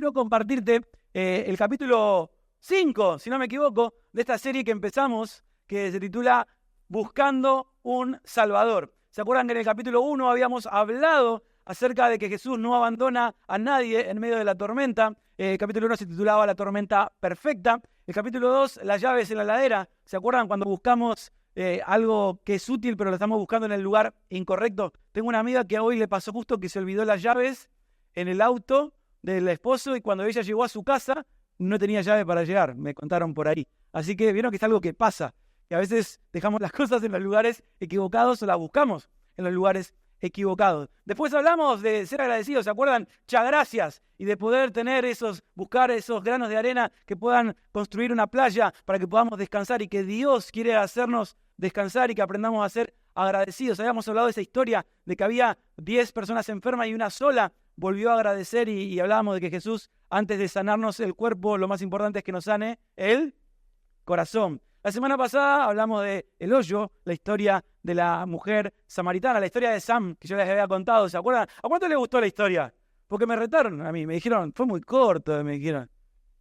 quiero compartirte el capítulo 5, si no me equivoco, de esta serie que empezamos, que se titula Buscando un Salvador. ¿Se acuerdan que en el capítulo 1 habíamos hablado acerca de que Jesús no abandona a nadie en medio de la tormenta? El capítulo 1 se titulaba La tormenta perfecta. El capítulo 2, las llaves en la ladera. ¿Se acuerdan cuando buscamos algo que es útil pero lo estamos buscando en el lugar incorrecto? Tengo una amiga que hoy le pasó justo que se olvidó las llaves en el auto del esposo y cuando ella llegó a su casa no tenía llave para llegar, me contaron por ahí. Así que vieron que es algo que pasa, que a veces dejamos las cosas en los lugares equivocados o las buscamos en los lugares equivocados. Después hablamos de ser agradecidos, ¿se acuerdan? Muchas gracias. Y de poder tener buscar esos granos de arena que puedan construir una playa para que podamos descansar y que Dios quiere hacernos descansar y que aprendamos a ser agradecidos. Habíamos hablado de esa historia de que había 10 personas enfermas y una sola volvió a agradecer y hablábamos de que Jesús, antes de sanarnos el cuerpo, lo más importante es que nos sane el corazón. La semana pasada hablamos de el hoyo, la historia de la mujer samaritana, la historia de Sam, que yo les había contado, ¿se acuerdan? ¿A cuánto les gustó la historia? Porque me retaron a mí, me dijeron, fue muy corto, me dijeron.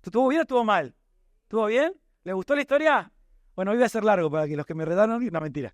¿Estuvo bien o estuvo mal? ¿Estuvo bien? ¿Les gustó la historia? Bueno, hoy voy a ser largo para que los que me retaron, no, mentira.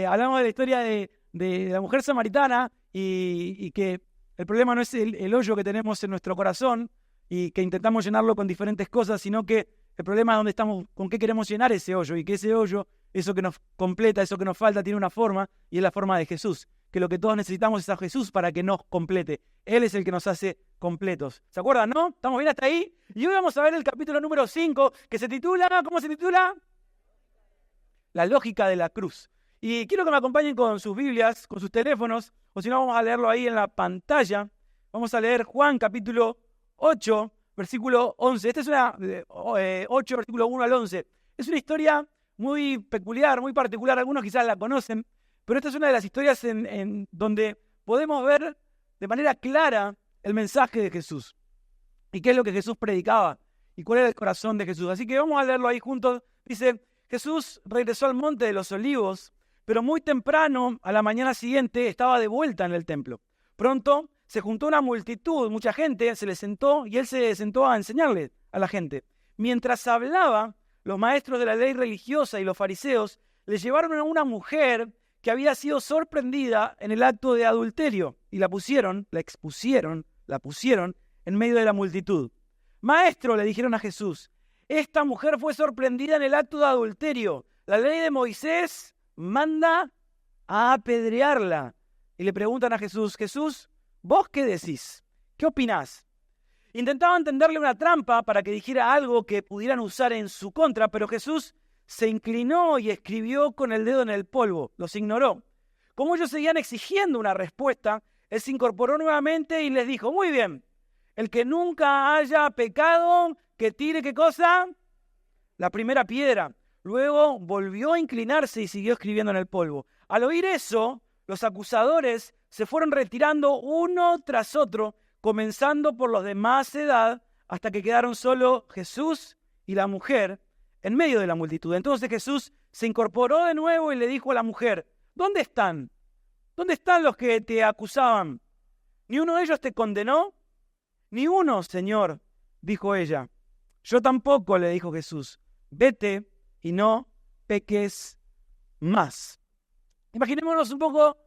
Hablamos de la historia de la mujer samaritana y que el problema no es el hoyo que tenemos en nuestro corazón y que intentamos llenarlo con diferentes cosas, sino que el problema es dónde estamos, con qué queremos llenar ese hoyo y que ese hoyo, eso que nos completa, eso que nos falta, tiene una forma y es la forma de Jesús. Que lo que todos necesitamos es a Jesús para que nos complete. Él es el que nos hace completos. ¿Se acuerdan, no? ¿Estamos bien hasta ahí? Y hoy vamos a ver el capítulo número 5 que se titula, ¿cómo se titula? La lógica de la cruz. Y quiero que me acompañen con sus Biblias, con sus teléfonos, o si no vamos a leerlo ahí en la pantalla. Vamos a leer Juan capítulo 8, versículo 11. Esta es una 8, versículo 1 al 11. Es una historia muy peculiar, muy particular. Algunos quizás la conocen, pero esta es una de las historias en donde podemos ver de manera clara el mensaje de Jesús. Y qué es lo que Jesús predicaba. Y cuál era el corazón de Jesús. Así que vamos a leerlo ahí juntos. Dice, Jesús regresó al monte de los olivos, pero muy temprano, a la mañana siguiente, estaba de vuelta en el templo. Pronto se juntó una multitud, mucha gente, se le sentó y él se sentó a enseñarle a la gente. Mientras hablaba, los maestros de la ley religiosa y los fariseos le llevaron a una mujer que había sido sorprendida en el acto de adulterio y la pusieron en medio de la multitud. Maestro, le dijeron a Jesús, esta mujer fue sorprendida en el acto de adulterio. La ley de Moisés manda a apedrearla. Y le preguntan a Jesús, Jesús, ¿vos qué decís? ¿Qué opinás? Intentaban tenderle una trampa para que dijera algo que pudieran usar en su contra, pero Jesús se inclinó y escribió con el dedo en el polvo. Los ignoró. Como ellos seguían exigiendo una respuesta, él se incorporó nuevamente y les dijo, muy bien, el que nunca haya pecado, que tire, ¿qué cosa? La primera piedra. Luego volvió a inclinarse y siguió escribiendo en el polvo. Al oír eso, los acusadores se fueron retirando uno tras otro, comenzando por los de más edad, hasta que quedaron solo Jesús y la mujer en medio de la multitud. Entonces Jesús se incorporó de nuevo y le dijo a la mujer, ¿dónde están? ¿Dónde están los que te acusaban? ¿Ni uno de ellos te condenó? Ni uno, Señor, dijo ella. Yo tampoco, le dijo Jesús. Vete y no peques más. Imaginémonos un poco,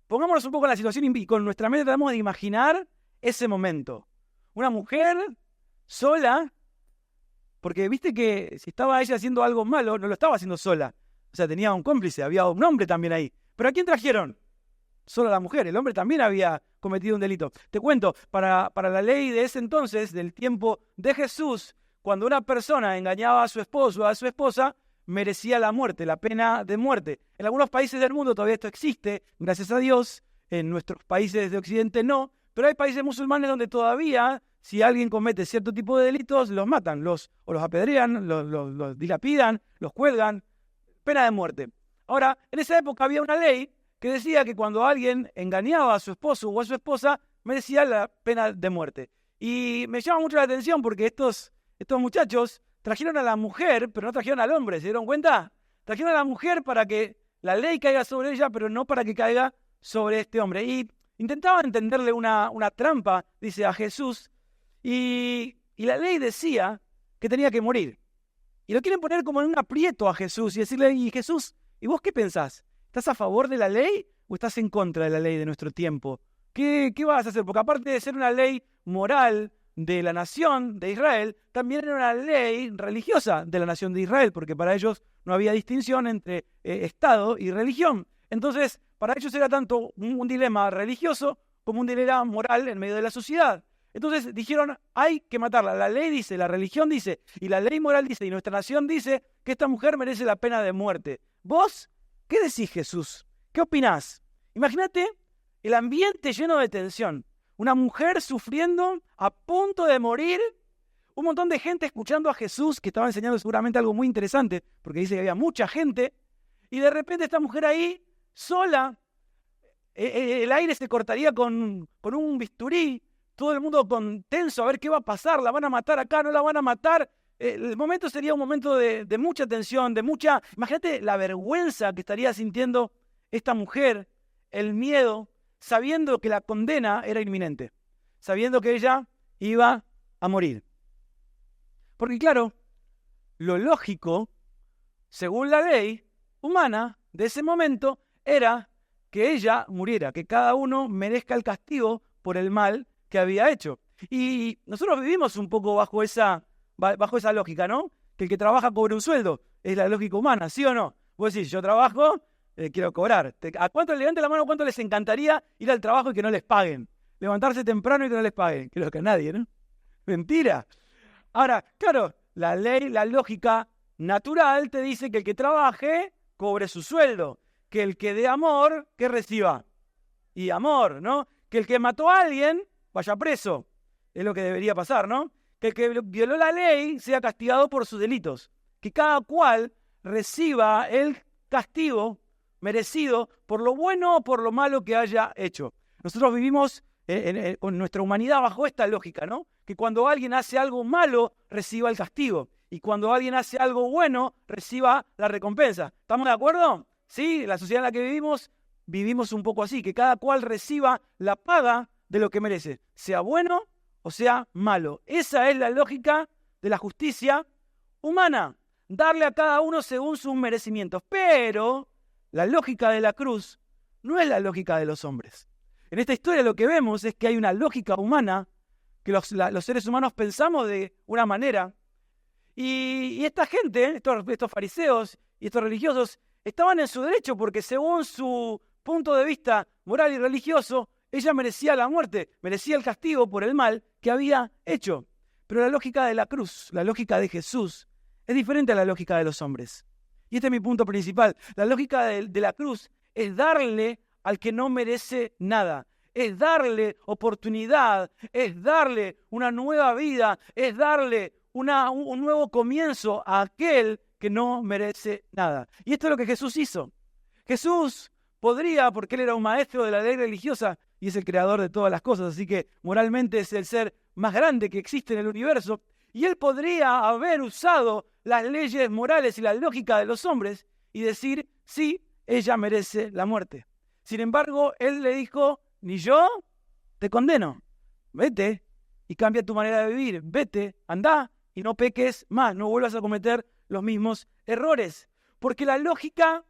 pongámonos un poco en la situación y con nuestra mente tratamos de imaginar ese momento. Una mujer sola, porque viste que si estaba ella haciendo algo malo, no lo estaba haciendo sola. O sea, tenía un cómplice, había un hombre también ahí. ¿Pero a quién trajeron? Solo a la mujer, el hombre también había cometido un delito. Te cuento, para la ley de ese entonces, del tiempo de Jesús, cuando una persona engañaba a su esposo o a su esposa, merecía la muerte, la pena de muerte. En algunos países del mundo todavía esto existe, gracias a Dios. En nuestros países de Occidente no, pero hay países musulmanes donde todavía, si alguien comete cierto tipo de delitos, los matan, o los apedrean, los dilapidan, los cuelgan, pena de muerte. Ahora, en esa época había una ley que decía que cuando alguien engañaba a su esposo o a su esposa, merecía la pena de muerte. Y me llama mucho la atención porque estos muchachos trajeron a la mujer, pero no trajeron al hombre, ¿se dieron cuenta? Trajeron a la mujer para que la ley caiga sobre ella, pero no para que caiga sobre este hombre. Y intentaban entenderle una trampa, dice, a Jesús. Y la ley decía que tenía que morir. Y lo quieren poner como en un aprieto a Jesús y decirle, y Jesús, ¿y vos qué pensás? ¿Estás a favor de la ley o estás en contra de la ley de nuestro tiempo? ¿Qué vas a hacer? Porque aparte de ser una ley moral de la nación de Israel, también era una ley religiosa de la nación de Israel, porque para ellos no había distinción entre Estado y religión. Entonces, para ellos era tanto un dilema religioso como un dilema moral en medio de la sociedad. Entonces dijeron, hay que matarla. La ley dice, la religión dice, y la ley moral dice, y nuestra nación dice que esta mujer merece la pena de muerte. ¿Vos qué decís, Jesús? ¿Qué opinás? Imagínate el ambiente lleno de tensión. Una mujer sufriendo, a punto de morir, un montón de gente escuchando a Jesús, que estaba enseñando seguramente algo muy interesante, porque dice que había mucha gente, y de repente esta mujer ahí, sola, el aire se cortaría con un bisturí, todo el mundo tenso a ver qué va a pasar, la van a matar acá, no la van a matar. El momento sería un momento de mucha tensión, de mucha... Imagínate la vergüenza que estaría sintiendo esta mujer, el miedo, sabiendo que la condena era inminente, sabiendo que ella iba a morir. Porque claro, lo lógico, según la ley humana de ese momento, era que ella muriera, que cada uno merezca el castigo por el mal que había hecho. Y nosotros vivimos un poco bajo esa lógica, ¿no? Que el que trabaja cobre un sueldo, es la lógica humana, ¿sí o no? Vos decís, yo trabajo, quiero cobrar. ¿A cuánto levante la mano, cuánto les encantaría ir al trabajo y que no les paguen? Levantarse temprano y que no les paguen. Creo que a nadie, ¿no? Mentira. Ahora, claro, la ley, la lógica natural te dice que el que trabaje cobre su sueldo, que el que dé amor, que reciba. Y amor, ¿no? Que el que mató a alguien vaya preso. Es lo que debería pasar, ¿no? Que el que violó la ley sea castigado por sus delitos. Que cada cual reciba el castigo merecido por lo bueno o por lo malo que haya hecho. Nosotros vivimos con nuestra humanidad bajo esta lógica, ¿no? Que cuando alguien hace algo malo, reciba el castigo. Y cuando alguien hace algo bueno, reciba la recompensa. ¿Estamos de acuerdo? Sí, la sociedad en la que vivimos un poco así, que cada cual reciba la paga de lo que merece, sea bueno o sea malo. Esa es la lógica de la justicia humana, darle a cada uno según sus merecimientos. Pero la lógica de la cruz no es la lógica de los hombres. En esta historia lo que vemos es que hay una lógica humana, que los seres humanos pensamos de una manera, y esta gente, estos fariseos y estos religiosos, estaban en su derecho porque según su punto de vista moral y religioso, ella merecía la muerte, merecía el castigo por el mal que había hecho. Pero la lógica de la cruz, la lógica de Jesús, es diferente a la lógica de los hombres. Y este es mi punto principal. La lógica de la cruz es darle al que no merece nada. Es darle oportunidad, es darle una nueva vida, es darle un nuevo comienzo a aquel que no merece nada. Y esto es lo que Jesús hizo. Jesús podría, porque él era un maestro de la ley religiosa y es el creador de todas las cosas, así que moralmente es el ser más grande que existe en el universo, y él podría haber usado las leyes morales y la lógica de los hombres y decir, sí, ella merece la muerte. Sin embargo, él le dijo, ni yo te condeno, vete y cambia tu manera de vivir, vete, andá y no peques más, no vuelvas a cometer los mismos errores, porque la lógica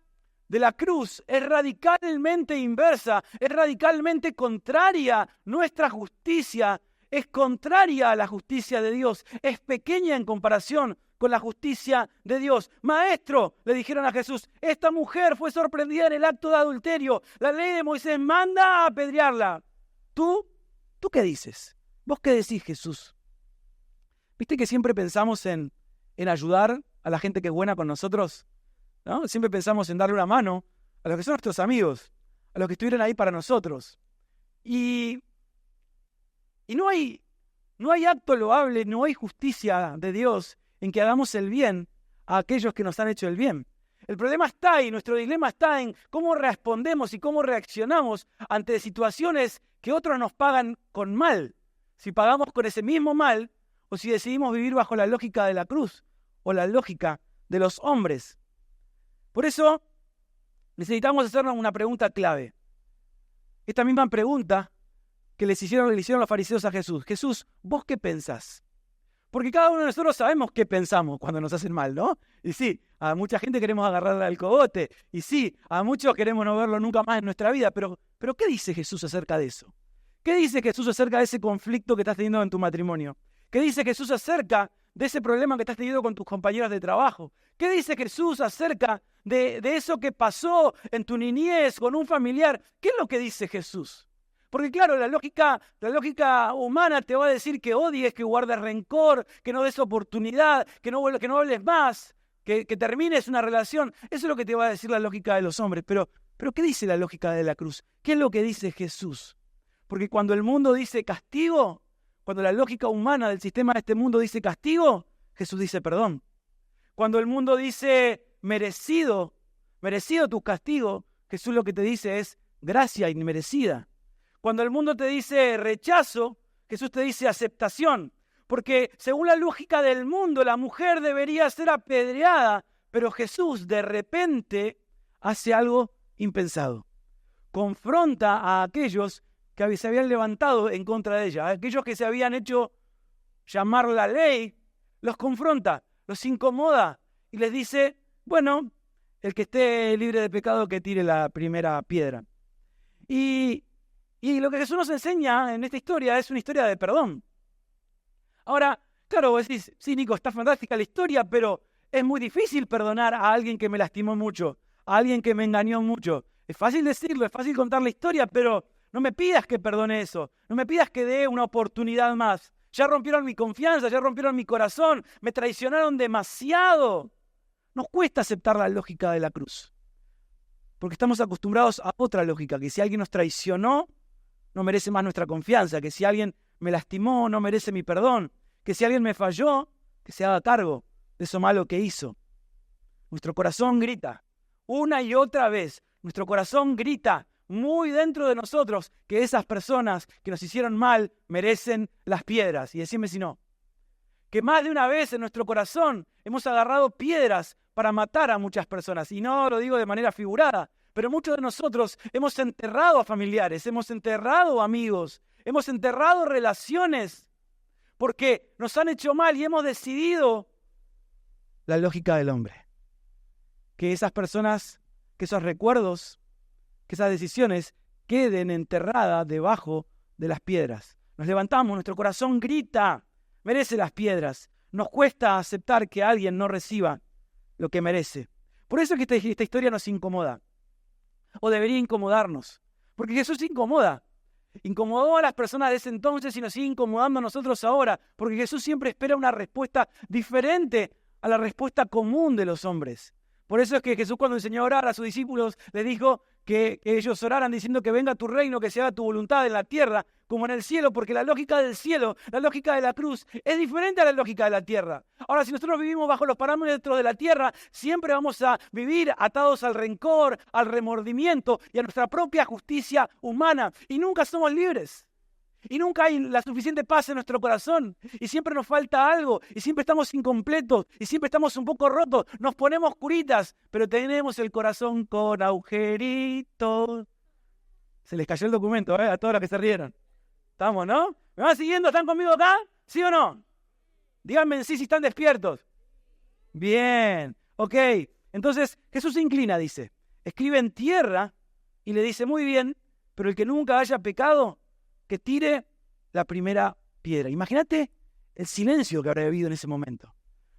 de la cruz es radicalmente inversa, es radicalmente contraria. Nuestra justicia es contraria a la justicia de Dios, es pequeña en comparación con la justicia de Dios. Maestro, le dijeron a Jesús, esta mujer fue sorprendida en el acto de adulterio. La ley de Moisés manda a apedrearla. ¿Tú qué dices? ¿Vos qué decís, Jesús? ¿Viste que siempre pensamos en ayudar a la gente que es buena con nosotros? ¿No? Siempre pensamos en darle una mano a los que son nuestros amigos, a los que estuvieron ahí para nosotros. Y no hay acto loable, no hay justicia de Dios en que hagamos el bien a aquellos que nos han hecho el bien. El problema está ahí, nuestro dilema está en cómo respondemos y cómo reaccionamos ante situaciones que otros nos pagan con mal. Si pagamos con ese mismo mal o si decidimos vivir bajo la lógica de la cruz o la lógica de los hombres. Por eso necesitamos hacernos una pregunta clave. Esta misma pregunta que le hicieron los fariseos a Jesús. Jesús, ¿vos qué pensás? Porque cada uno de nosotros sabemos qué pensamos cuando nos hacen mal, ¿no? Y sí, a mucha gente queremos agarrarle al cogote. Y sí, a muchos queremos no verlo nunca más en nuestra vida. Pero ¿qué dice Jesús acerca de eso? ¿Qué dice Jesús acerca de ese conflicto que estás teniendo en tu matrimonio? ¿Qué dice Jesús acerca de ese problema que estás teniendo con tus compañeros de trabajo? ¿Qué dice Jesús acerca de eso que pasó en tu niñez con un familiar? ¿Qué es lo que dice Jesús? Porque claro, la lógica humana te va a decir que odies, que guardes rencor, que no des oportunidad, que no hables más, que termines una relación. Eso es lo que te va a decir la lógica de los hombres. Pero ¿qué dice la lógica de la cruz? ¿Qué es lo que dice Jesús? Porque cuando el mundo dice castigo, cuando la lógica humana del sistema de este mundo dice castigo, Jesús dice perdón. Cuando el mundo dice merecido tu castigo, Jesús lo que te dice es gracia inmerecida. Cuando el mundo te dice rechazo, Jesús te dice aceptación. Porque según la lógica del mundo, la mujer debería ser apedreada, pero Jesús de repente hace algo impensado. Confronta a aquellos que se habían levantado en contra de ella, a aquellos que se habían hecho llamar la ley, los confronta, los incomoda y les dice, bueno, el que esté libre de pecado que tire la primera piedra. Y lo que Jesús nos enseña en esta historia es una historia de perdón. Ahora, claro, vos decís, sí, Nico, está fantástica la historia, pero es muy difícil perdonar a alguien que me lastimó mucho, a alguien que me engañó mucho. Es fácil decirlo, es fácil contar la historia, pero no me pidas que perdone eso, no me pidas que dé una oportunidad más. Ya rompieron mi confianza, ya rompieron mi corazón, me traicionaron demasiado. Nos cuesta aceptar la lógica de la cruz, porque estamos acostumbrados a otra lógica, que si alguien nos traicionó, no merece más nuestra confianza, que si alguien me lastimó, no merece mi perdón, que si alguien me falló, que se haga cargo de eso malo que hizo. Nuestro corazón grita, una y otra vez, nuestro corazón grita muy dentro de nosotros que esas personas que nos hicieron mal merecen las piedras. Y decime si no. Que más de una vez en nuestro corazón hemos agarrado piedras para matar a muchas personas. Y no lo digo de manera figurada, pero muchos de nosotros hemos enterrado a familiares, hemos enterrado amigos, hemos enterrado relaciones porque nos han hecho mal y hemos decidido la lógica del hombre. Que esas personas, que esos recuerdos, que esas decisiones queden enterradas debajo de las piedras. Nos levantamos, nuestro corazón grita, merece las piedras. Nos cuesta aceptar que alguien no reciba lo que merece. Por eso es que esta historia nos incomoda. O debería incomodarnos. Porque Jesús incomoda. Incomodó a las personas de ese entonces y nos sigue incomodando a nosotros ahora. Porque Jesús siempre espera una respuesta diferente a la respuesta común de los hombres. Por eso es que Jesús, cuando enseñó a orar a sus discípulos, les dijo que ellos oraran diciendo que venga tu reino, que se haga tu voluntad en la tierra como en el cielo, porque la lógica del cielo, la lógica de la cruz, es diferente a la lógica de la tierra. Ahora, si nosotros vivimos bajo los parámetros de la tierra, siempre vamos a vivir atados al rencor, al remordimiento y a nuestra propia justicia humana, y nunca somos libres. Y nunca hay la suficiente paz en nuestro corazón. Y siempre nos falta algo. Y siempre estamos incompletos. Y siempre estamos un poco rotos. Nos ponemos curitas. Pero tenemos el corazón con agujeritos. Se les cayó el documento, a todos los que se rieron. ¿Estamos, no? ¿Me van siguiendo? ¿Están conmigo acá? ¿Sí o no? Díganme en sí si están despiertos. Bien. Ok. Entonces Jesús se inclina, dice. Escribe en tierra y le dice, muy bien, pero el que nunca haya pecado, que tire la primera piedra. Imagínate el silencio que habría habido en ese momento.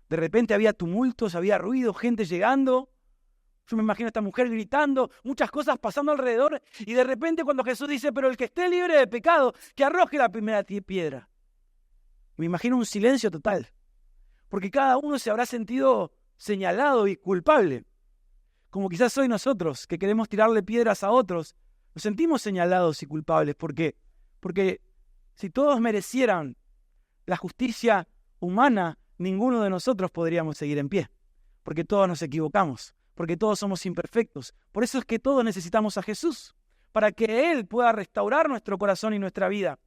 De repente había tumultos, había ruido, gente llegando. Yo me imagino a esta mujer gritando, muchas cosas pasando alrededor. Y de repente cuando Jesús dice, pero el que esté libre de pecado, que arroje la primera piedra. Me imagino un silencio total. Porque cada uno se habrá sentido señalado y culpable. Como quizás hoy nosotros, que queremos tirarle piedras a otros, nos sentimos señalados y culpables. Porque si todos merecieran la justicia humana, ninguno de nosotros podríamos seguir en pie. Porque todos nos equivocamos, porque todos somos imperfectos. Por eso es que todos necesitamos a Jesús, para que Él pueda restaurar nuestro corazón y nuestra vida.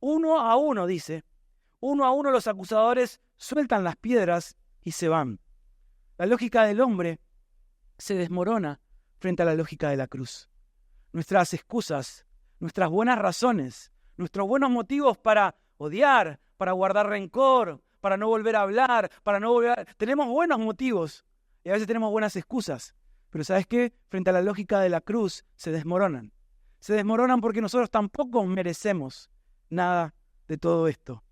Uno a uno, dice, uno a uno los acusadores sueltan las piedras y se van. La lógica del hombre se desmorona frente a la lógica de la cruz. Nuestras excusas, nuestras buenas razones, nuestros buenos motivos para odiar, para guardar rencor, para no volver a hablar, Tenemos buenos motivos y a veces tenemos buenas excusas. Pero ¿sabes qué? Frente a la lógica de la cruz, se desmoronan. Se desmoronan porque nosotros tampoco merecemos nada de todo esto.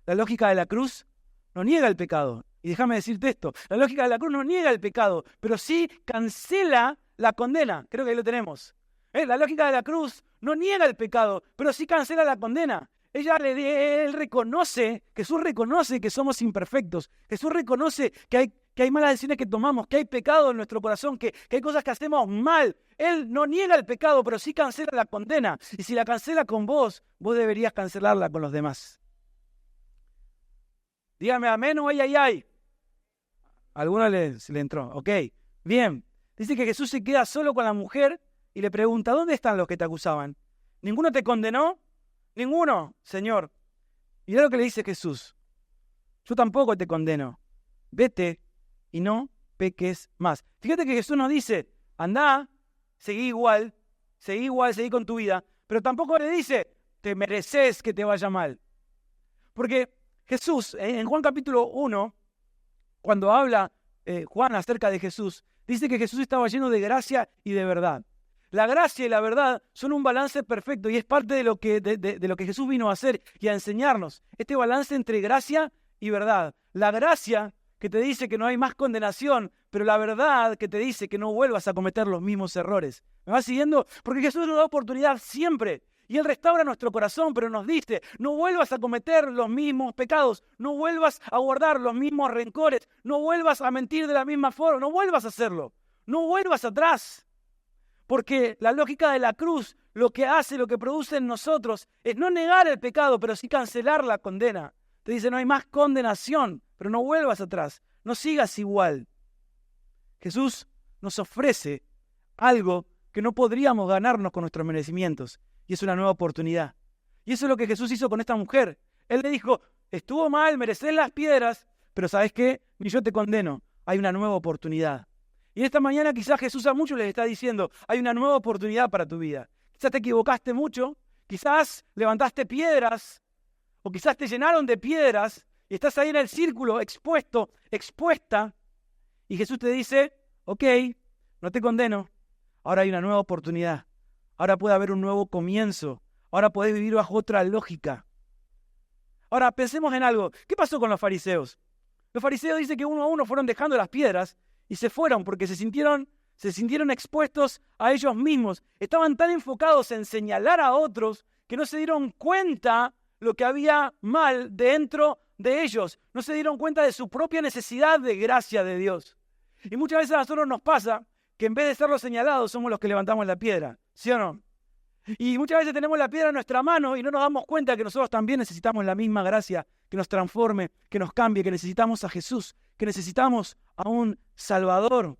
La lógica de la cruz no niega el pecado. Y déjame decirte esto, la lógica de la cruz no niega el pecado, pero sí cancela la condena. Creo que ahí lo tenemos. La lógica de la cruz no niega el pecado, pero sí cancela la condena. Él reconoce, Jesús reconoce que somos imperfectos. Jesús reconoce que hay malas decisiones que tomamos, que hay pecado en nuestro corazón, que hay cosas que hacemos mal. Él no niega el pecado, pero sí cancela la condena. Y si la cancela con vos deberías cancelarla con los demás. Dígame amén o ay, ay, ay. A alguno se le entró. Ok, bien. Dice que Jesús se queda solo con la mujer y le pregunta, ¿dónde están los que te acusaban? ¿Ninguno te condenó? Ninguno, Señor. Y mira lo que le dice Jesús. Yo tampoco te condeno. Vete y no peques más. Fíjate que Jesús nos dice, andá, seguí igual, seguí con tu vida. Pero tampoco le dice, te mereces que te vaya mal. Porque Jesús, en Juan capítulo 1, cuando habla Juan acerca de Jesús, dice que Jesús estaba lleno de gracia y de verdad. La gracia y la verdad son un balance perfecto y es parte de lo que Jesús vino a hacer y a enseñarnos. Este balance entre gracia y verdad. La gracia que te dice que no hay más condenación, pero la verdad que te dice que no vuelvas a cometer los mismos errores. ¿Me vas siguiendo? Porque Jesús nos da oportunidad siempre. Y Él restaura nuestro corazón, pero nos dice, no vuelvas a cometer los mismos pecados, no vuelvas a guardar los mismos rencores, no vuelvas a mentir de la misma forma, no vuelvas a hacerlo, no vuelvas atrás. Porque la lógica de la cruz, lo que produce en nosotros, es no negar el pecado, pero sí cancelar la condena. Te dice, no hay más condenación, pero no vuelvas atrás, no sigas igual. Jesús nos ofrece algo que no podríamos ganarnos con nuestros merecimientos, y es una nueva oportunidad. Y eso es lo que Jesús hizo con esta mujer. Él le dijo, estuvo mal, mereces las piedras, pero ¿sabes qué? Ni yo te condeno, hay una nueva oportunidad. Y esta mañana quizás Jesús a muchos les está diciendo, hay una nueva oportunidad para tu vida. Quizás te equivocaste mucho, quizás levantaste piedras, o quizás te llenaron de piedras, y estás ahí en el círculo, expuesta, y Jesús te dice, ok, no te condeno, ahora hay una nueva oportunidad, ahora puede haber un nuevo comienzo, ahora podés vivir bajo otra lógica. Ahora pensemos en algo, ¿qué pasó con los fariseos? Los fariseos dicen que uno a uno fueron dejando las piedras, y se fueron porque se sintieron expuestos a ellos mismos. Estaban tan enfocados en señalar a otros que no se dieron cuenta lo que había mal dentro de ellos. No se dieron cuenta de su propia necesidad de gracia de Dios. Y muchas veces a nosotros nos pasa que en vez de ser los señalados somos los que levantamos la piedra. ¿Sí o no? Y muchas veces tenemos la piedra en nuestra mano y no nos damos cuenta que nosotros también necesitamos la misma gracia que nos transforme, que nos cambie, que necesitamos a Jesús, que necesitamos a un Salvador.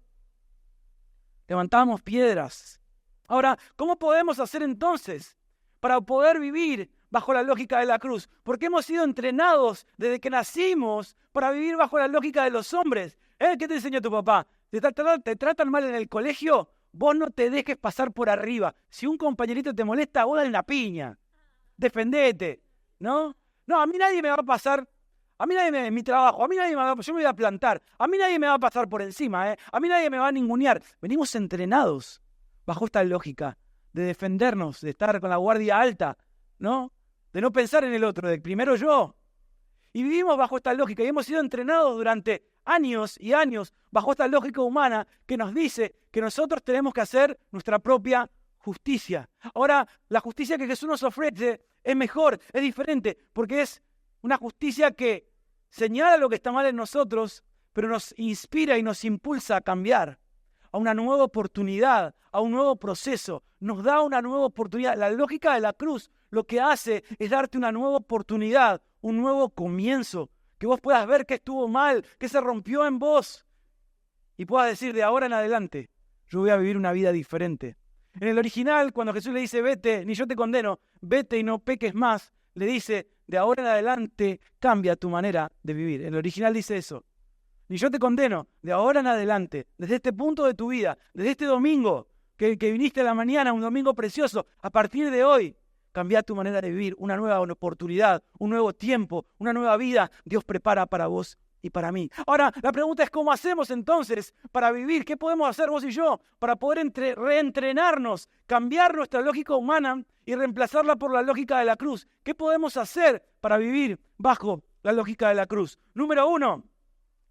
Levantamos piedras. Ahora, ¿cómo podemos hacer entonces para poder vivir bajo la lógica de la cruz? Porque hemos sido entrenados desde que nacimos para vivir bajo la lógica de los hombres. ¿Qué te enseñó tu papá? ¿Te tratan mal en el colegio? Vos no te dejes pasar por arriba. Si un compañerito te molesta, vos dale una piña. Defendete, ¿no? No, a mí nadie me va a pasar. A mí nadie en mi trabajo, yo me voy a plantar. A mí nadie me va a pasar por encima, A mí nadie me va a ningunear. Venimos entrenados bajo esta lógica de defendernos, de estar con la guardia alta, ¿no? De no pensar en el otro, de primero yo. Y vivimos bajo esta lógica y hemos sido entrenados durante años y años bajo esta lógica humana que nos dice que nosotros tenemos que hacer nuestra propia justicia. Ahora, la justicia que Jesús nos ofrece es mejor, es diferente, porque es una justicia que señala lo que está mal en nosotros, pero nos inspira y nos impulsa a cambiar, a una nueva oportunidad, a un nuevo proceso. Nos da una nueva oportunidad. La lógica de la cruz lo que hace es darte una nueva oportunidad, un nuevo comienzo, que vos puedas ver que estuvo mal, que se rompió en vos, y puedas decir de ahora en adelante, yo voy a vivir una vida diferente. En el original, cuando Jesús le dice, vete, ni yo te condeno, vete y no peques más, le dice, de ahora en adelante cambia tu manera de vivir. En el original dice eso. Ni yo te condeno, de ahora en adelante, desde este punto de tu vida, desde este domingo que viniste a la mañana, un domingo precioso, a partir de hoy, cambia tu manera de vivir, una nueva oportunidad, un nuevo tiempo, una nueva vida Dios prepara para vos y para mí. Ahora, la pregunta es, ¿cómo hacemos entonces para vivir? ¿Qué podemos hacer vos y yo para poder reentrenarnos, cambiar nuestra lógica humana y reemplazarla por la lógica de la cruz? ¿Qué podemos hacer para vivir bajo la lógica de la cruz? Número 1,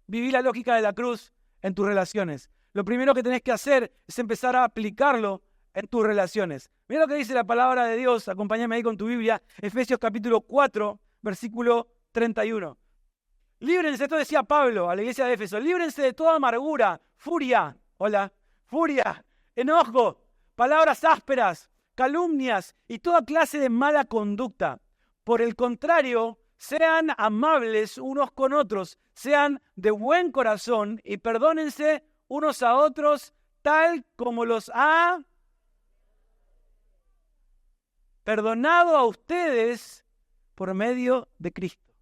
vivir la lógica de la cruz en tus relaciones. Lo primero que tenés que hacer es empezar a aplicarlo en tus relaciones. Mira lo que dice la palabra de Dios, acompáñame ahí con tu Biblia, Efesios capítulo 4, versículo 31. Líbrense, esto decía Pablo a la iglesia de Éfeso, líbrense de toda amargura, furia, enojo, palabras ásperas, calumnias y toda clase de mala conducta. Por el contrario, sean amables unos con otros, sean de buen corazón y perdónense unos a otros tal como los ha perdonado a ustedes por medio de Cristo.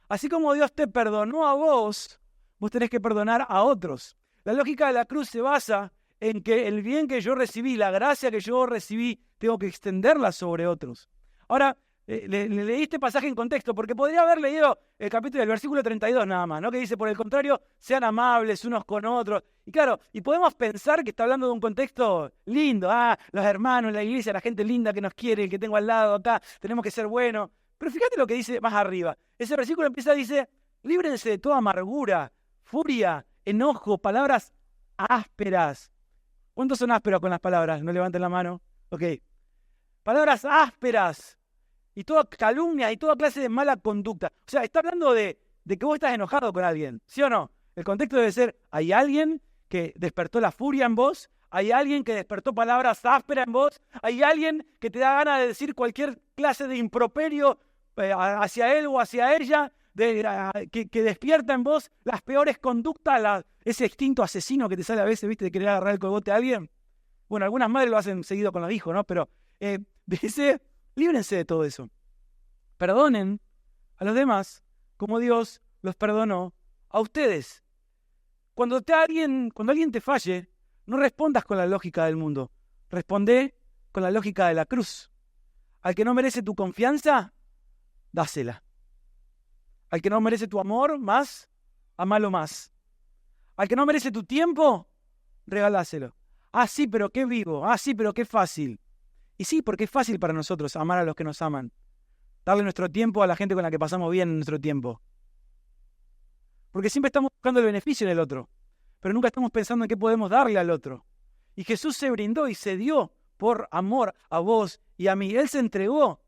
Así como Dios te perdonó a vos, vos tenés que perdonar a otros. La lógica de la cruz se basa en que el bien que yo recibí, la gracia que yo recibí, tengo que extenderla sobre otros. Ahora, le leí este pasaje en contexto, porque podría haber leído el capítulo del versículo 32 nada más, ¿no? Que dice, por el contrario, sean amables unos con otros. Y claro, y podemos pensar que está hablando de un contexto lindo, los hermanos, la iglesia, la gente linda que nos quiere, el que tengo al lado acá, tenemos que ser buenos. Pero fíjate lo que dice más arriba. Ese versículo dice, líbrense de toda amargura, furia, enojo, palabras ásperas. ¿Cuántos son ásperos con las palabras? No levanten la mano. Ok. Palabras ásperas y toda calumnia y toda clase de mala conducta. O sea, está hablando de que vos estás enojado con alguien, ¿sí o no? El contexto debe ser, hay alguien que despertó la furia en vos, hay alguien que despertó palabras ásperas en vos, hay alguien que te da ganas de decir cualquier clase de improperio hacia él o hacia ella, que despierta en vos las peores conductas, ese instinto asesino que te sale a veces, ¿viste? De querer agarrar el cogote a alguien. Bueno, algunas madres lo hacen seguido con los hijos, ¿no? Pero dice, líbrense de todo eso. Perdonen a los demás como Dios los perdonó a ustedes. Cuando alguien te falle, no respondas con la lógica del mundo. Responde con la lógica de la cruz. Al que no merece tu confianza, dásela. Al que no merece tu amor, amalo más. Al que no merece tu tiempo, regaláselo. Sí, pero qué vivo. Sí, pero qué fácil. Y sí, porque es fácil para nosotros amar a los que nos aman. Darle nuestro tiempo a la gente con la que pasamos bien en nuestro tiempo. Porque siempre estamos buscando el beneficio en el otro, pero nunca estamos pensando en qué podemos darle al otro. Y Jesús se brindó y se dio por amor a vos y a mí. Él se entregó.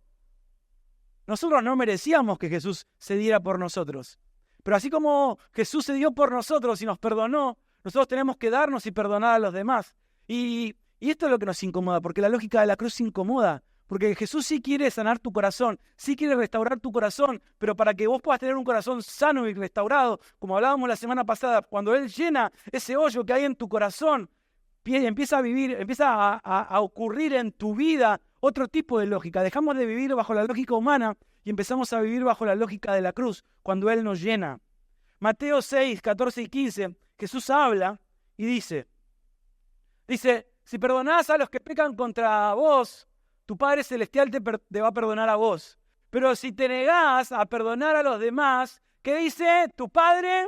Nosotros no merecíamos que Jesús se diera por nosotros. Pero así como Jesús se dio por nosotros y nos perdonó, nosotros tenemos que darnos y perdonar a los demás. Y esto es lo que nos incomoda, porque la lógica de la cruz incomoda. Porque Jesús sí quiere sanar tu corazón, sí quiere restaurar tu corazón, pero para que vos puedas tener un corazón sano y restaurado, como hablábamos la semana pasada, cuando Él llena ese hoyo que hay en tu corazón, empieza a ocurrir en tu vida otro tipo de lógica. Dejamos de vivir bajo la lógica humana y empezamos a vivir bajo la lógica de la cruz, cuando Él nos llena. Mateo 6, 14 y 15, Jesús habla y dice, si perdonás a los que pecan contra vos, tu Padre Celestial te va a perdonar a vos. Pero si te negás a perdonar a los demás, ¿qué dice tu Padre?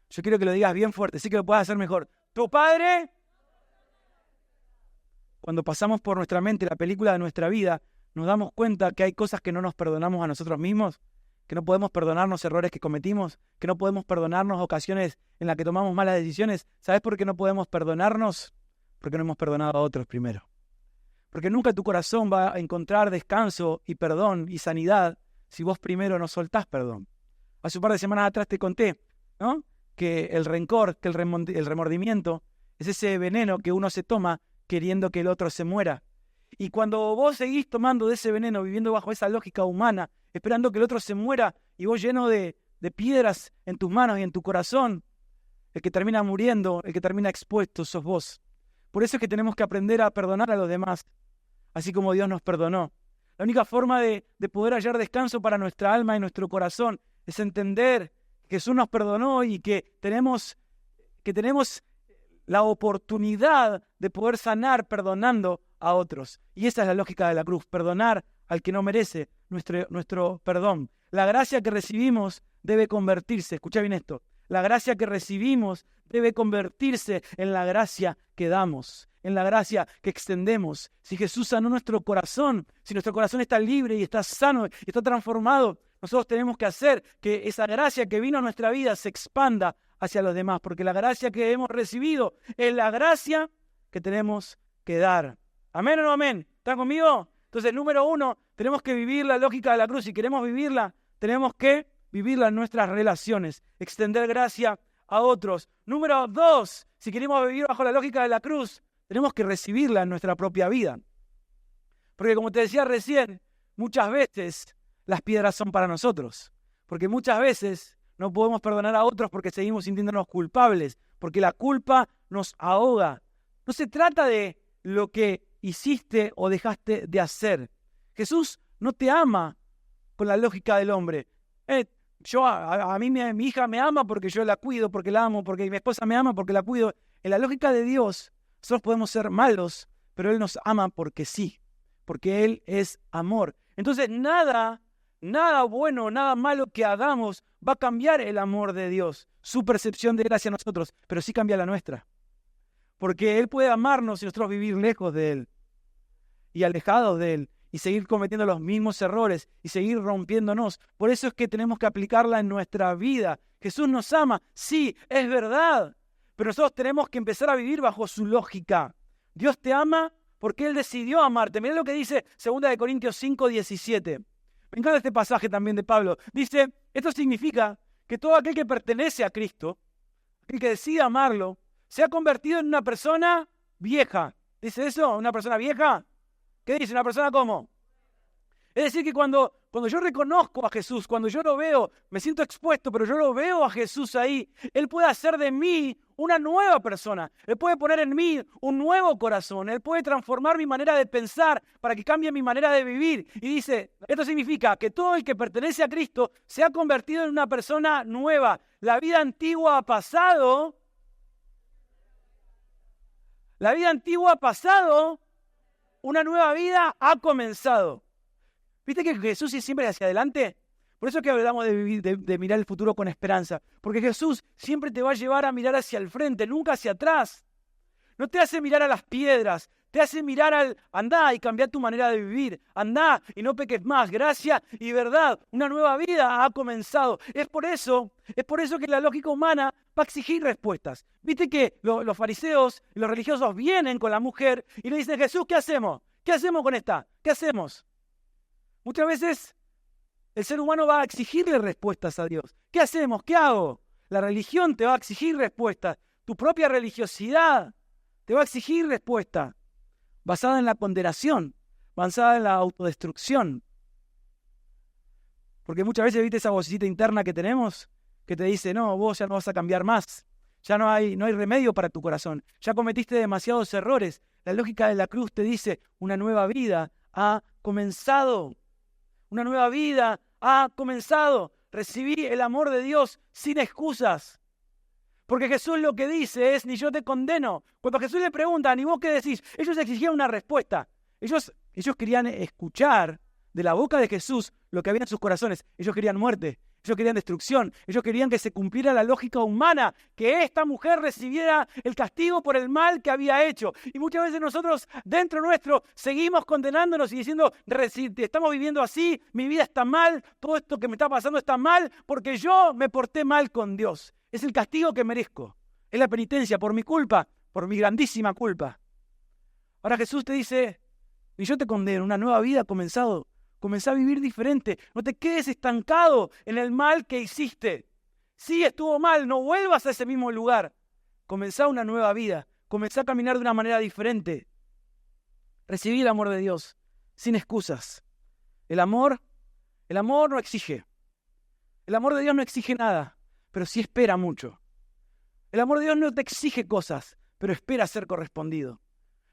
Yo quiero que lo digas bien fuerte, sí que lo puedas hacer mejor. Tu Padre, cuando pasamos por nuestra mente la película de nuestra vida, nos damos cuenta que hay cosas que no nos perdonamos a nosotros mismos, que no podemos perdonarnos errores que cometimos, que no podemos perdonarnos ocasiones en las que tomamos malas decisiones. ¿Sabes por qué no podemos perdonarnos? Porque no hemos perdonado a otros primero. Porque nunca tu corazón va a encontrar descanso y perdón y sanidad si vos primero no soltás perdón. Hace un par de semanas atrás te conté, ¿no?, que el rencor, que el remordimiento es ese veneno que uno se toma queriendo que el otro se muera. Y cuando vos seguís tomando de ese veneno, viviendo bajo esa lógica humana, esperando que el otro se muera y vos lleno de piedras en tus manos y en tu corazón, el que termina muriendo, el que termina expuesto sos vos. Por eso es que tenemos que aprender a perdonar a los demás, así como Dios nos perdonó. La única forma de poder hallar descanso para nuestra alma y nuestro corazón es entender que Jesús nos perdonó y que tenemos la oportunidad de poder sanar perdonando a otros. Y esa es la lógica de la cruz, perdonar al que no merece nuestro perdón. La gracia que recibimos debe convertirse, escucha bien esto, la gracia que recibimos debe convertirse en la gracia que damos, en la gracia que extendemos. Si Jesús sanó nuestro corazón, si nuestro corazón está libre y está sano y está transformado, nosotros tenemos que hacer que esa gracia que vino a nuestra vida se expanda hacia los demás, porque la gracia que hemos recibido es la gracia que tenemos que dar. ¿Amén o no amén? ¿Están conmigo? Entonces, número 1, tenemos que vivir la lógica de la cruz. Si queremos vivirla, tenemos que vivirla en nuestras relaciones, extender gracia a otros. Número 2, si queremos vivir bajo la lógica de la cruz, tenemos que recibirla en nuestra propia vida. Porque como te decía recién, muchas veces las piedras son para nosotros. Porque muchas veces no podemos perdonar a otros porque seguimos sintiéndonos culpables, porque la culpa nos ahoga. No se trata de lo que hiciste o dejaste de hacer. Jesús no te ama con la lógica del hombre. A mí mi hija me ama porque yo la cuido, porque la amo, porque mi esposa me ama porque la cuido. En la lógica de Dios, nosotros podemos ser malos, pero Él nos ama porque sí, porque Él es amor. Entonces nada bueno, nada malo que hagamos va a cambiar el amor de Dios, su percepción de gracia a nosotros, pero sí cambia la nuestra. Porque Él puede amarnos y nosotros vivir lejos de Él y alejados de Él y seguir cometiendo los mismos errores y seguir rompiéndonos. Por eso es que tenemos que aplicarla en nuestra vida. Jesús nos ama, sí, es verdad, pero nosotros tenemos que empezar a vivir bajo su lógica. Dios te ama porque Él decidió amarte. Mirá lo que dice 2 Corintios 5:17. Me encanta este pasaje también de Pablo. Dice, esto significa que todo aquel que pertenece a Cristo, aquel que decide amarlo, se ha convertido en una persona vieja. ¿Dice eso? ¿Una persona vieja? ¿Qué dice? ¿Una persona cómo? Es decir, que cuando yo reconozco a Jesús, cuando yo lo veo, me siento expuesto, pero yo lo veo a Jesús ahí, Él puede hacer de mí una nueva persona. Él puede poner en mí un nuevo corazón. Él puede transformar mi manera de pensar para que cambie mi manera de vivir. Y dice, esto significa que todo el que pertenece a Cristo se ha convertido en una persona nueva. La vida antigua ha pasado. La vida antigua ha pasado. Una nueva vida ha comenzado. ¿Viste que Jesús es siempre hacia adelante? Por eso es que hablamos de mirar el futuro con esperanza. Porque Jesús siempre te va a llevar a mirar hacia el frente, nunca hacia atrás. No te hace mirar a las piedras, te hace mirar andá y cambiar tu manera de vivir. Andá y no peques más. Gracia y verdad. Una nueva vida ha comenzado. Es por eso que la lógica humana va a exigir respuestas. Viste que los fariseos y los religiosos vienen con la mujer y le dicen, Jesús, ¿qué hacemos? ¿Qué hacemos con esta? ¿Qué hacemos? Muchas veces el ser humano va a exigirle respuestas a Dios. ¿Qué hacemos? ¿Qué hago? La religión te va a exigir respuestas. Tu propia religiosidad te va a exigir respuesta. Basada en la condenación, basada en la autodestrucción. Porque muchas veces, ¿viste esa vocecita interna que tenemos? Que te dice, no, vos ya no vas a cambiar más. Ya no hay remedio para tu corazón. Ya cometiste demasiados errores. La lógica de la cruz te dice, una nueva vida ha comenzado. Una nueva vida ha comenzado. Recibí el amor de Dios sin excusas. Porque Jesús lo que dice es, ni yo te condeno. Cuando a Jesús le preguntan, ¿y vos qué decís? Ellos exigían una respuesta. Ellos querían escuchar de la boca de Jesús lo que había en sus corazones. Ellos querían muerte. Ellos querían destrucción. Ellos querían que se cumpliera la lógica humana, que esta mujer recibiera el castigo por el mal que había hecho. Y muchas veces nosotros, dentro nuestro, seguimos condenándonos y diciendo, estamos viviendo así, mi vida está mal, todo esto que me está pasando está mal, porque yo me porté mal con Dios. Es el castigo que merezco. Es la penitencia por mi culpa, por mi grandísima culpa. Ahora Jesús te dice, y yo te condeno, una nueva vida ha comenzado. Comenzá a vivir diferente. No te quedes estancado en el mal que hiciste. Sí, estuvo mal, no vuelvas a ese mismo lugar. Comenzá una nueva vida. Comenzá a caminar de una manera diferente. Recibí el amor de Dios, sin excusas. El amor no exige. El amor de Dios no exige nada, pero sí espera mucho. El amor de Dios no te exige cosas, pero espera ser correspondido.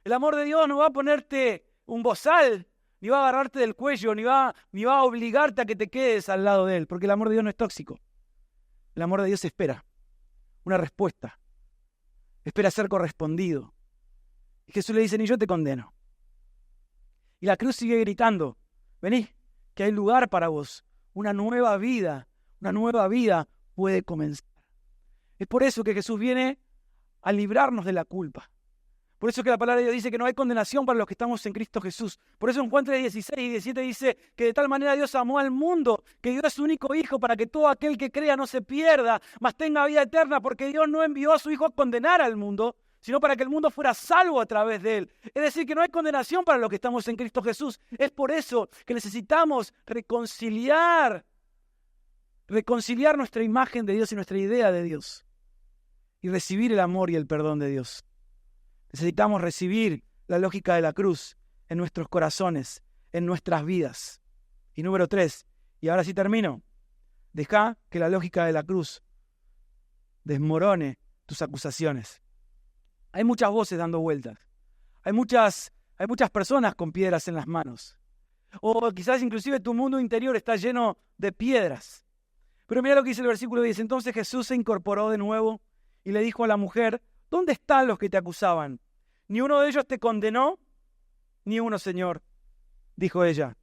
El amor de Dios no va a ponerte un bozal, ni va a agarrarte del cuello, ni va a obligarte a que te quedes al lado de Él, porque el amor de Dios no es tóxico. El amor de Dios espera una respuesta, espera ser correspondido. Y Jesús le dice, ni yo te condeno. Y la cruz sigue gritando, vení, que hay lugar para vos. Una nueva vida puede comenzar. Es por eso que Jesús viene a librarnos de la culpa. Por eso que la palabra de Dios dice que no hay condenación para los que estamos en Cristo Jesús. Por eso en Juan 3:16 y 17 dice que de tal manera Dios amó al mundo, que dio a su único Hijo para que todo aquel que crea no se pierda, mas tenga vida eterna, porque Dios no envió a su Hijo a condenar al mundo, sino para que el mundo fuera salvo a través de él. Es decir, que no hay condenación para los que estamos en Cristo Jesús. Es por eso que necesitamos reconciliar nuestra imagen de Dios y nuestra idea de Dios. Y recibir el amor y el perdón de Dios. Necesitamos recibir la lógica de la cruz en nuestros corazones, en nuestras vidas. Y número 3, y ahora sí termino, deja que la lógica de la cruz desmorone tus acusaciones. Hay muchas voces dando vueltas. Hay muchas personas con piedras en las manos. O quizás inclusive tu mundo interior está lleno de piedras. Pero mira lo que dice el versículo 10. Entonces Jesús se incorporó de nuevo y le dijo a la mujer, ¿dónde están los que te acusaban? ¿Ni uno de ellos te condenó? Ni uno, Señor, dijo ella.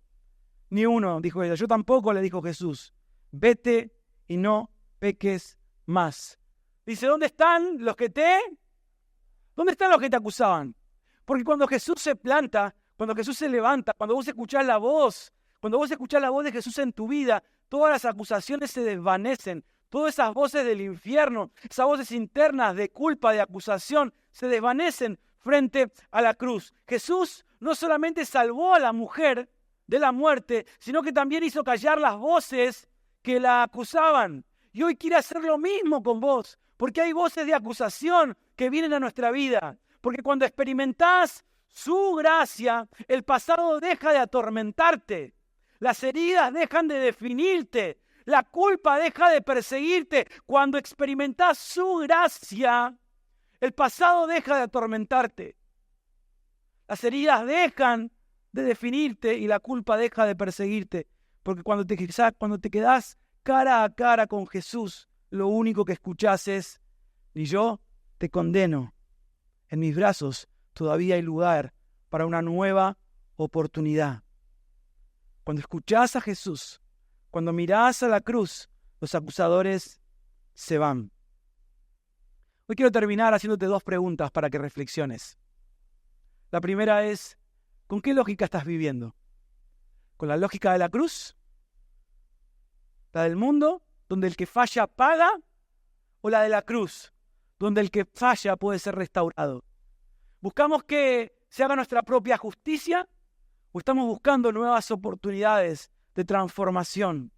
Ni uno, dijo ella. Yo tampoco, le dijo Jesús. Vete y no peques más. Dice, ¿dónde están los que te acusaban? Porque cuando Jesús se planta, cuando Jesús se levanta, cuando vos escuchás la voz de Jesús en tu vida, todas las acusaciones se desvanecen. Todas esas voces del infierno, esas voces internas de culpa, de acusación, se desvanecen frente a la cruz. Jesús no solamente salvó a la mujer de la muerte, sino que también hizo callar las voces que la acusaban. Y hoy quiere hacer lo mismo con vos, porque hay voces de acusación que vienen a nuestra vida. Porque cuando experimentás su gracia, el pasado deja de atormentarte, las heridas dejan de definirte, la culpa deja de perseguirte. Cuando experimentás su gracia, el pasado deja de atormentarte. Las heridas dejan de definirte y la culpa deja de perseguirte. Porque cuando te quedás cara a cara con Jesús, lo único que escuchás es, ni yo te condeno. En mis brazos todavía hay lugar para una nueva oportunidad. Cuando escuchás a Jesús, cuando mirás a la cruz, los acusadores se van. Hoy quiero terminar haciéndote 2 preguntas para que reflexiones. La primera es, ¿con qué lógica estás viviendo? ¿Con la lógica de la cruz? ¿La del mundo, donde el que falla paga? ¿O la de la cruz, donde el que falla puede ser restaurado? ¿Buscamos que se haga nuestra propia justicia? ¿O estamos buscando nuevas oportunidades de transformación?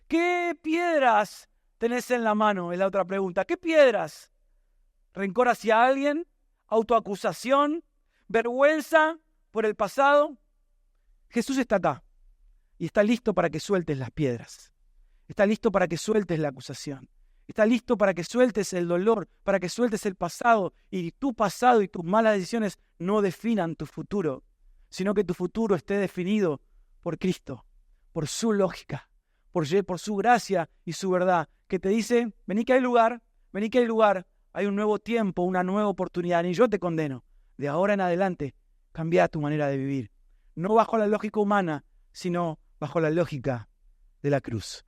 ¿Qué piedras tenés en la mano? Es la otra pregunta. ¿Qué piedras? ¿Rencor hacia alguien? ¿Autoacusación? ¿Vergüenza por el pasado? Jesús está acá y está listo para que sueltes las piedras. Está listo para que sueltes la acusación. Está listo para que sueltes el dolor, para que sueltes el pasado y tu pasado y tus malas decisiones no definan tu futuro, sino que tu futuro esté definido por Cristo, por su lógica, por su gracia y su verdad, que te dice, vení que hay lugar, hay un nuevo tiempo, una nueva oportunidad, ni yo te condeno. De ahora en adelante, cambia tu manera de vivir, no bajo la lógica humana, sino bajo la lógica de la cruz.